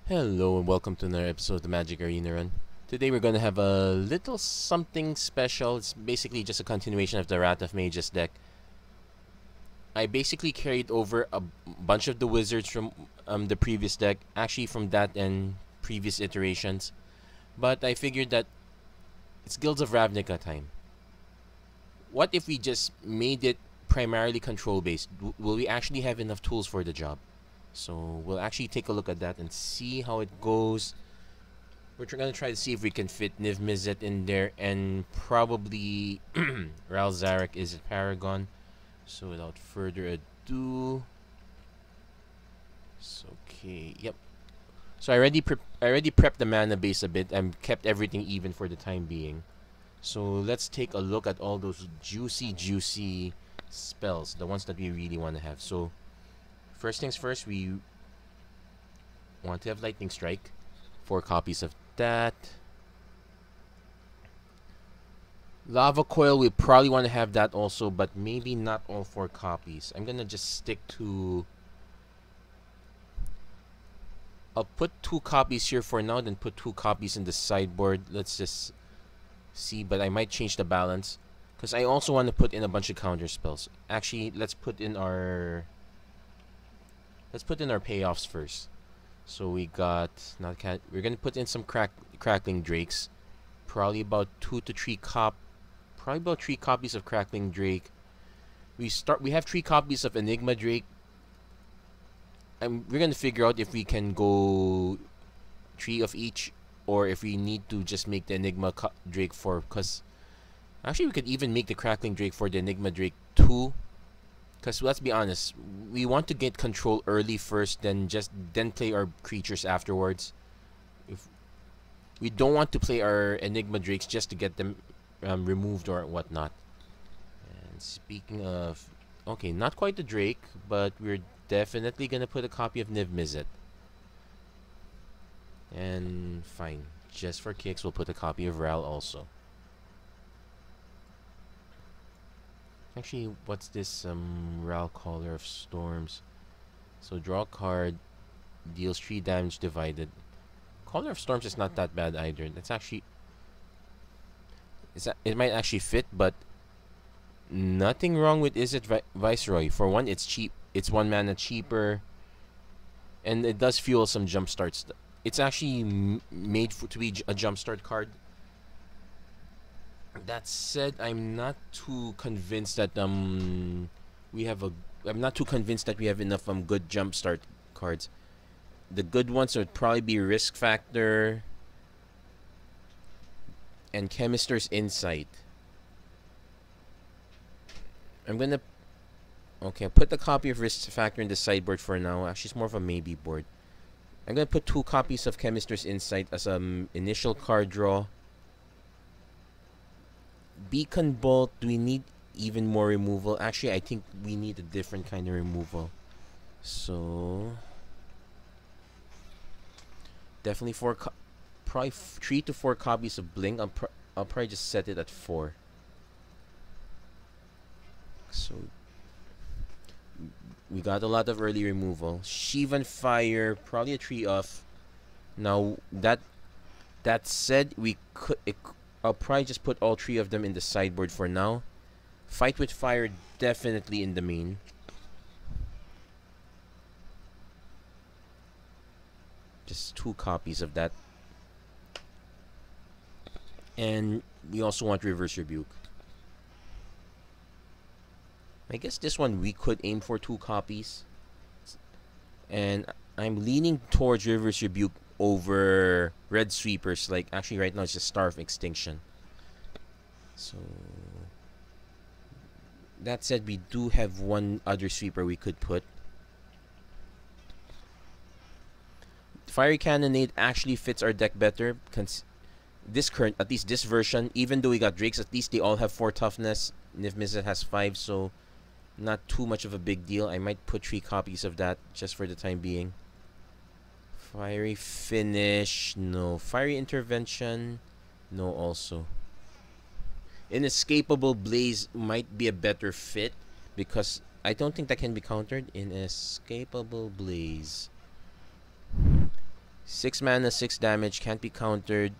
Hello and welcome to another episode of the MTG Arena Run. Today we're going to have a little something special. It's basically just a continuation of the Wrath of Mages deck. I basically carried over a bunch of the wizards from the previous deck, actually from that and previous iterations. But I figured that it's Guilds of Ravnica time. What if we just made it primarily control based? Will we actually have enough tools for the job? So we'll actually take a look at that and see how it goes. We're going to try to see if we can fit Niv Mizzet in there, and probably Ral Zarek is a Paragon. So without further ado, okay, yep. So I already prepped the mana base a bit and kept everything even for the time being. So let's take a look at all those juicy spells, the ones that we really want to have. So first things first, we want to have Lightning Strike. 4 copies of that. Lava Coil, we probably want to have that also, but maybe not all 4 copies. I'm gonna just stick to... I'll put 2 copies here for now, then put 2 copies in the sideboard. Let's just see, but I might change the balance, because I also want to put in a bunch of counter spells. Actually, let's put in our payoffs first. So we got we're gonna put in some crackling drakes, probably about 2 to 3 probably about 3 copies of crackling drake. We have 3 copies of Enigma Drake, and we're gonna figure out if we can go 3 of each, or if we need to just make the Enigma Drake 4. Because actually, we could even make the crackling drake for the Enigma Drake 2. Because let's be honest, we want to get control early first, then play our creatures afterwards. If we don't want to play our Enigma Drakes just to get them removed or whatnot. And speaking of, okay, not quite the Drake, but we're definitely gonna put a copy of Niv Mizzet. And fine, just for kicks, we'll put a copy of Ral also. Actually, what's this Ral Caller of Storms? So draw a card, deals 3 damage divided. Caller of Storms is not that bad either. That's actually... it might actually fit, but nothing wrong with Izzet Viceroy. For one, it's cheap. It's 1 mana cheaper, and it does fuel some jumpstarts. It's actually made to be a jumpstart card. That said, I'm not too convinced that we have enough good jumpstart cards. The good ones would probably be Risk Factor and Chemister's Insight. I'll put the copy of Risk Factor in the sideboard for now. Actually, it's more of a maybe board. I'm gonna put 2 copies of Chemister's Insight as initial card draw. Beacon Bolt, do we need even more removal? Actually, I think we need a different kind of removal. So definitely probably 3 to 4 copies of Blink. I'll probably just set it at 4. So we got a lot of early removal. Shivan Fire, probably a 3 off. Now that said, I'll probably just put all 3 of them in the sideboard for now. Fight with Fire, definitely in the main. Just 2 copies of that. And we also want Reverse Rebuke. I guess this one we could aim for 2 copies. And I'm leaning towards Reverse Rebuke over Red Sweepers. Like, actually right now it's just Star of Extinction. So that said, we do have 1 other sweeper we could put. Fiery Cannonade actually fits our deck better. At least this version, even though we got Drakes, at least they all have 4 toughness. Niv Mizzet has 5, so not too much of a big deal. I might put 3 copies of that just for the time being. Fiery Finish, no. Fiery Intervention, no also. Inescapable Blaze might be a better fit, because I don't think that can be countered. Inescapable Blaze. 6 mana, 6 damage, can't be countered.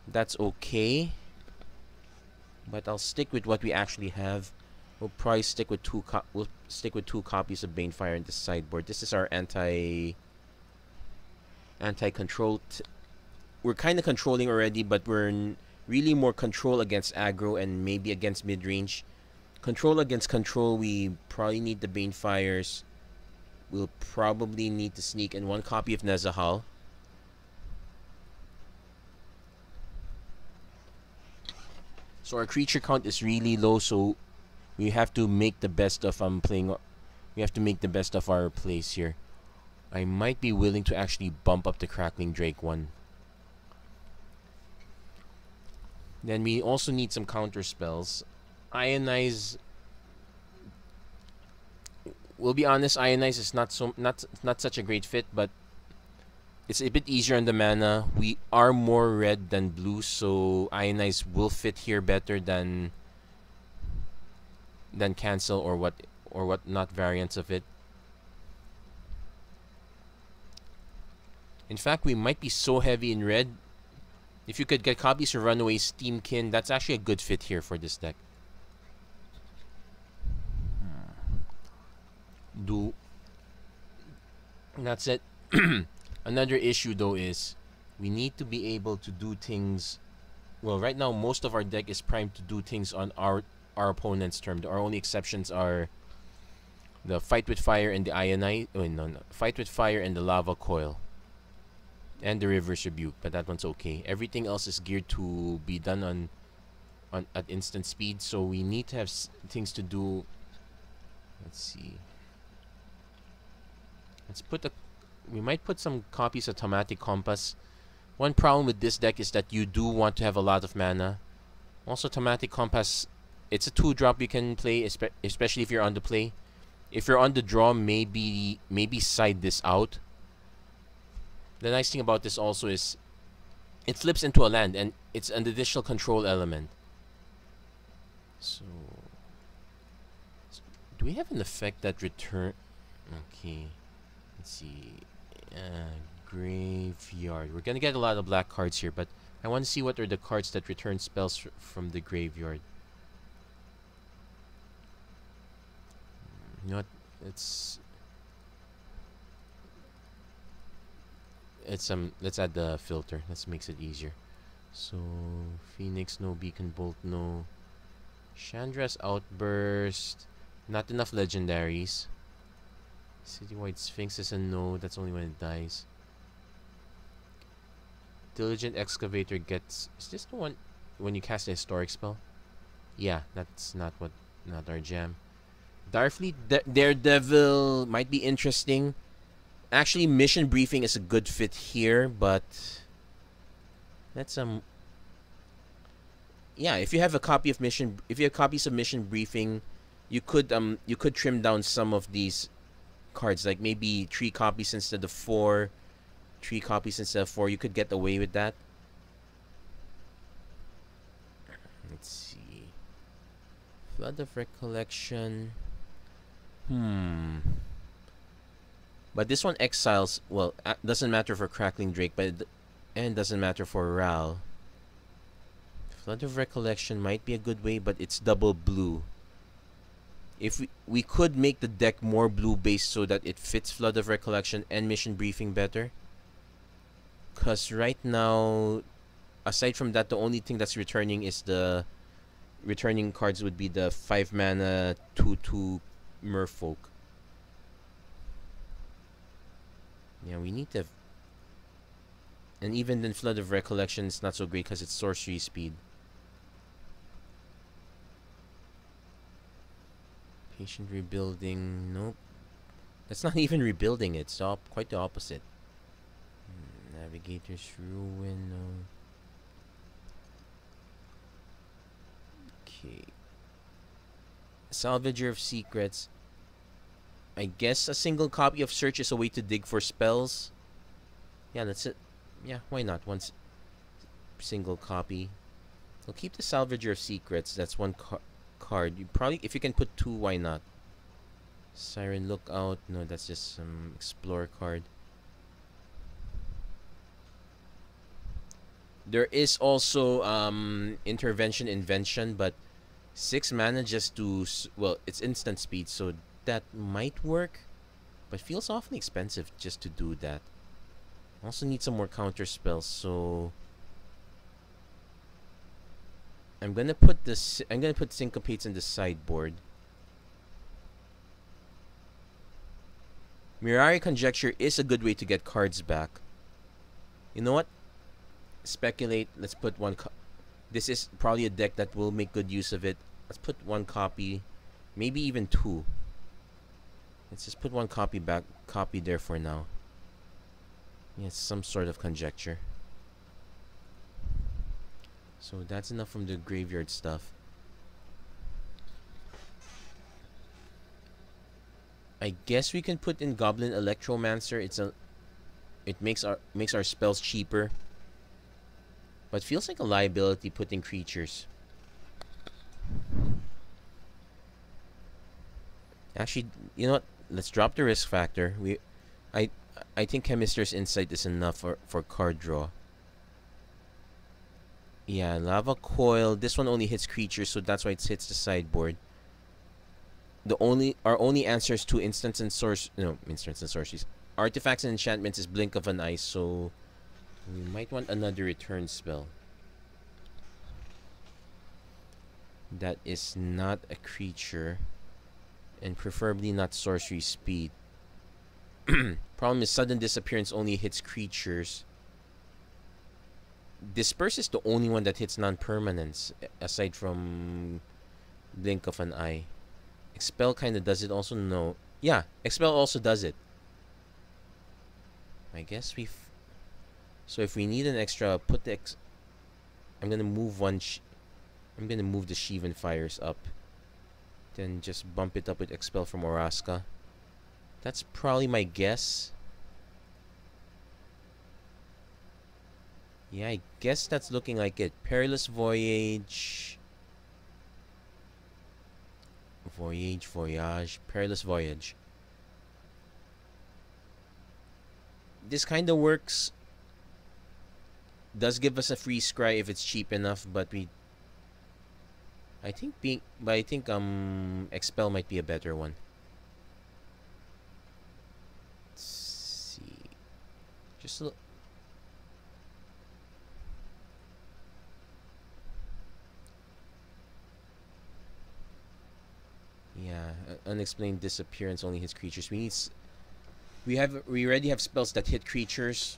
That's okay. But I'll stick with what we actually have. We'll probably stick with two copies of Banefire in the sideboard. This is our anti-control. We're kind of controlling already, but we're really more control against aggro and maybe against mid-range. Control against control, we probably need the Banefires. We'll probably need to sneak in 1 copy of Nezahal. So our creature count is really low, so we have to make the best of we have to make the best of our plays here. I might be willing to actually bump up the Crackling Drake one. Then we also need some counter spells. Ionize. We'll be honest, Ionize is not such a great fit, but it's a bit easier on the mana. We are more red than blue, so Ionize will fit here better than cancel or what not variants of it. In fact, we might be so heavy in red. If you could get copies of Runaway Steamkin, that's actually a good fit here for this deck. That's it. Another issue though is we need to be able to do things. Well, right now most of our deck is primed to do things on our opponent's turn. Our only exceptions are the Fight with Fire and the Ionize. Oh, no, Fight with Fire and the Lava Coil. And the Reverse Rebuke, but that one's okay. Everything else is geared to be done at instant speed, so we need to have things to do. Let's see. We might put some copies of Thaumatic Compass. One problem with this deck is that you do want to have a lot of mana. Also, Thaumatic Compass, it's a 2-drop you can play, especially if you're on the play. If you're on the draw, maybe side this out. The nice thing about this also is it flips into a land and it's an additional control element. So do we have an effect that return? Okay, let's see. Graveyard. We're gonna get a lot of black cards here, but I want to see what are the cards that return spells from the graveyard. You know what? Let's add the filter. That makes it easier. So Phoenix, no. Beacon Bolt, no. Chandra's Outburst, not enough legendaries. Citywide Sphinx is a no. That's only when it dies. Diligent Excavator gets. Is this the one when you cast a historic spell? Yeah, that's not our jam. Darfleet Daredevil might be interesting. Actually, Mission Briefing is a good fit here, but that's yeah, if you have copies of Mission Briefing, you could trim down some of these cards, like maybe 3 copies instead of 4. 3 copies instead of 4. You could get away with that. Let's see. Flood of Recollection. But this one exiles, well, doesn't matter for Crackling Drake, and doesn't matter for Ral. Flood of Recollection might be a good way, but it's double blue. If we could make the deck more blue based so that it fits Flood of Recollection and Mission Briefing better. Because right now, aside from that, the only thing that's returning is the returning cards would be the 5 mana 2/2 Merfolk. Yeah, we need to. And even then, Flood of Recollection is not so great because it's sorcery speed. Patient Rebuilding, nope. That's not even rebuilding it. It's quite the opposite. Navigator's Ruin, no. Okay. Salvager of Secrets. I guess a single copy of Search is a way to dig for spells. Yeah, that's it. Yeah, why not? One single copy. We'll keep the Salvager of Secrets. That's 1 card. You probably, if you can put 2, why not? Siren Lookout. No, that's just some Explorer card. There is also intervention invention, but 6 mana just to well, it's instant speed, so that might work, but feels awfully expensive just to do that. Also need some more counter spells, so I'm gonna put this. I'm gonna put syncopates in the sideboard. Mirari Conjecture is a good way to get cards back. You know what? Speculate. Let's put one. This is probably a deck that will make good use of it. Let's put one copy, maybe even two. Let's just put one copy back. Copy there for now. Yeah, it's some sort of conjecture. So that's enough from the graveyard stuff. I guess we can put in Goblin Electromancer. It makes our spells cheaper. But feels like a liability putting creatures. Actually, you know what? Let's drop the risk factor. I think Chemister's Insight is enough for card draw. Yeah, Lava Coil. This one only hits creatures, so that's why it hits the sideboard. Our only answers to instants and sorceries. Artifacts and enchantments is Blink of an Eye, so we might want another return spell. That is not a creature, and preferably not sorcery speed. Problem is sudden disappearance only hits creatures. Disperse is the only one that hits non-permanents, aside from Blink of an Eye. Expel kind of does it also. No. Yeah, Expel also does it. I guess so if we need an extra, put the I'm gonna move one. I'm gonna move the Sheevan Fires up. Then just bump it up with Expel from Oraska. That's probably my guess. Yeah, I guess that's looking like it. Perilous Voyage. Voyage. Perilous Voyage. This kind of works. Does give us a free scry if it's cheap enough, but I think Expel might be a better one. Let's see. Just a yeah, unexplained disappearance only hits creatures. We already have spells that hit creatures.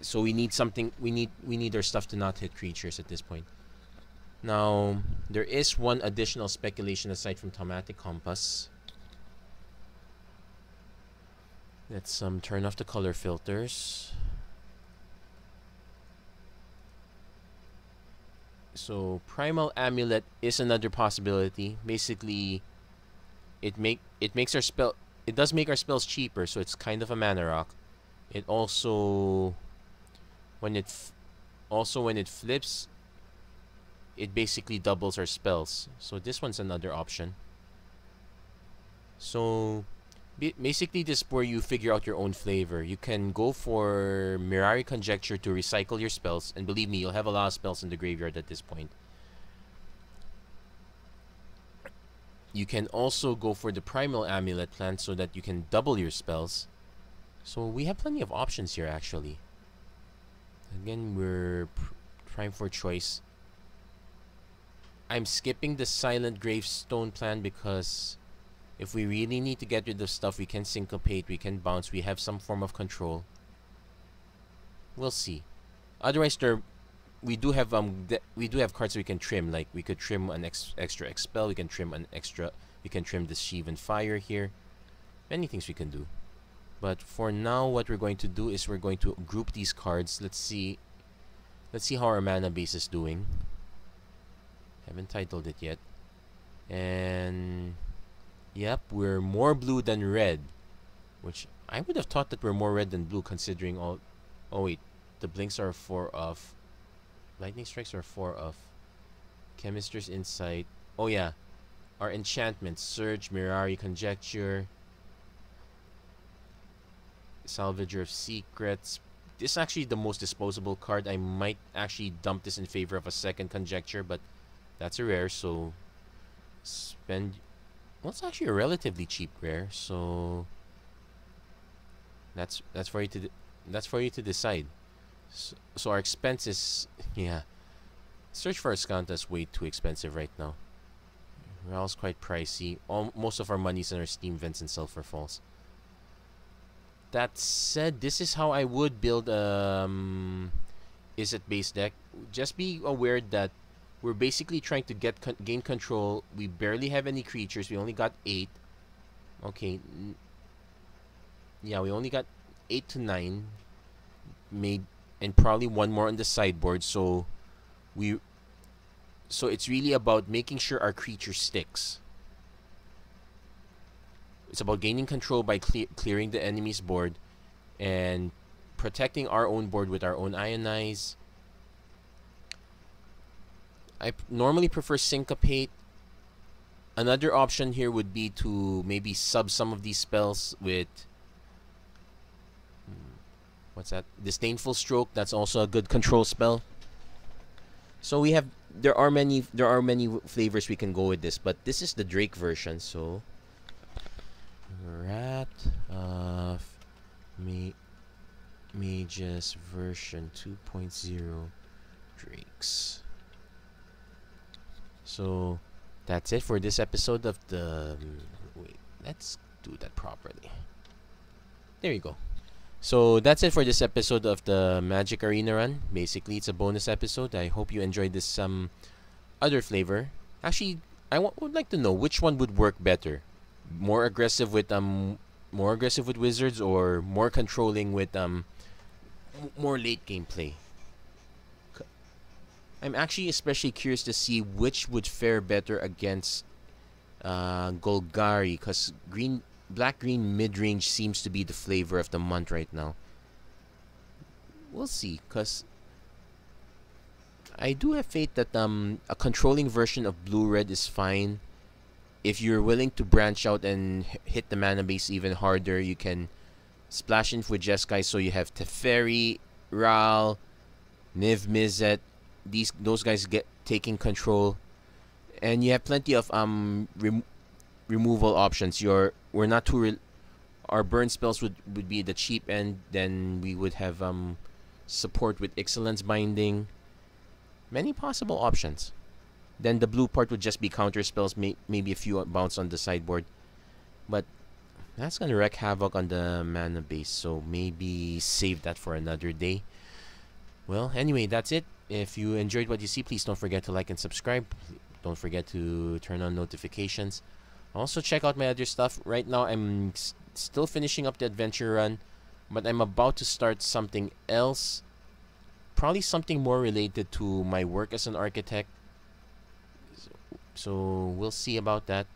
So we need something. We need our stuff to not hit creatures at this point. Now there is one additional speculation aside from Thaumatic Compass. Let's turn off the color filters. So Primal Amulet is another possibility. Basically, it makes our spell. It does make our spells cheaper, so it's kind of a mana rock. It also when it flips, it basically doubles our spells. So this one's another option. So basically this is where you figure out your own flavor. You can go for Mirari Conjecture to recycle your spells, and believe me, you'll have a lot of spells in the graveyard at this point. You can also go for the Primal Amulet plant so that you can double your spells. So we have plenty of options here actually. Again, we're prime for choice. I'm skipping the Silent Gravestone plan because if we really need to get rid of stuff, we can syncopate, we can bounce, we have some form of control. We'll see. Otherwise, we do have cards we can trim. Like we could trim an extra Expel, we can trim the Sheevan Fire here. Many things we can do. But for now, what we're going to do is we're going to group these cards. Let's see how our mana base is doing. Haven't titled it yet. And yep, we're more blue than red, which I would have thought that we're more red than blue considering all. Oh wait, the blinks are 4 off. Lightning Strikes are 4 off. Chemister's Insight. Oh yeah, our enchantments: Surge, Mirari Conjecture, Salvager of Secrets, this is actually the most disposable card. I might actually dump this in favor of a second conjecture, but that's a rare, so spend. Well, it's actually a relatively cheap rare, so that's for you to decide. So our expenses, yeah. Search for a Scout is way too expensive right now. Real's quite pricey. Most of our money's in our Steam Vents and Sulfur Falls. That said, this is how I would build Is It base deck. Just be aware that we're basically trying to gain control. We barely have any creatures. We only got 8. Okay. Yeah, we only got 8 to 9. And probably one more on the sideboard. So it's really about making sure our creature sticks. It's about gaining control by clearing the enemy's board and protecting our own board with our own Ionize. I normally prefer Syncopate. Another option here would be to maybe sub some of these spells with what's that? Disdainful Stroke. That's also a good control spell. So there are many flavors we can go with this, but this is the Drake version. So Wrath of Mages version 2.0 Drakes. So that's it for this episode of the. Wait, let's do that properly. There you go. So that's it for this episode of the Magic Arena Run. Basically, it's a bonus episode. I hope you enjoyed this other flavor. Actually, I would like to know which one would work better. More aggressive with wizards, or more controlling with more late game play. I'm actually especially curious to see which would fare better against Golgari, because black-green mid-range seems to be the flavor of the month right now. We'll see, because I do have faith that a controlling version of blue-red is fine. If you're willing to branch out and hit the mana base even harder, you can splash in with Jeskai, so you have Teferi, Ral, Niv Mizzet. Those guys get taking control, and you have plenty of removal options. We're not too our burn spells would be the cheap end. Then we would have support with Excellence Binding. Many possible options. Then the blue part would just be counter spells, maybe a few bounce on the sideboard, but that's gonna wreak havoc on the mana base. So maybe save that for another day. Well, anyway, that's it. If you enjoyed what you see, please don't forget to like and subscribe. Don't forget to turn on notifications. Also, check out my other stuff. Right now, I'm still finishing up the adventure run, but I'm about to start something else. Probably something more related to my work as an architect. So we'll see about that.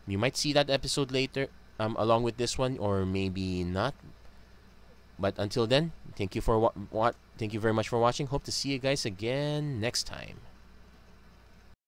You might see that episode later, along with this one, or maybe not. But until then, thank you very much for watching. Hope to see you guys again next time.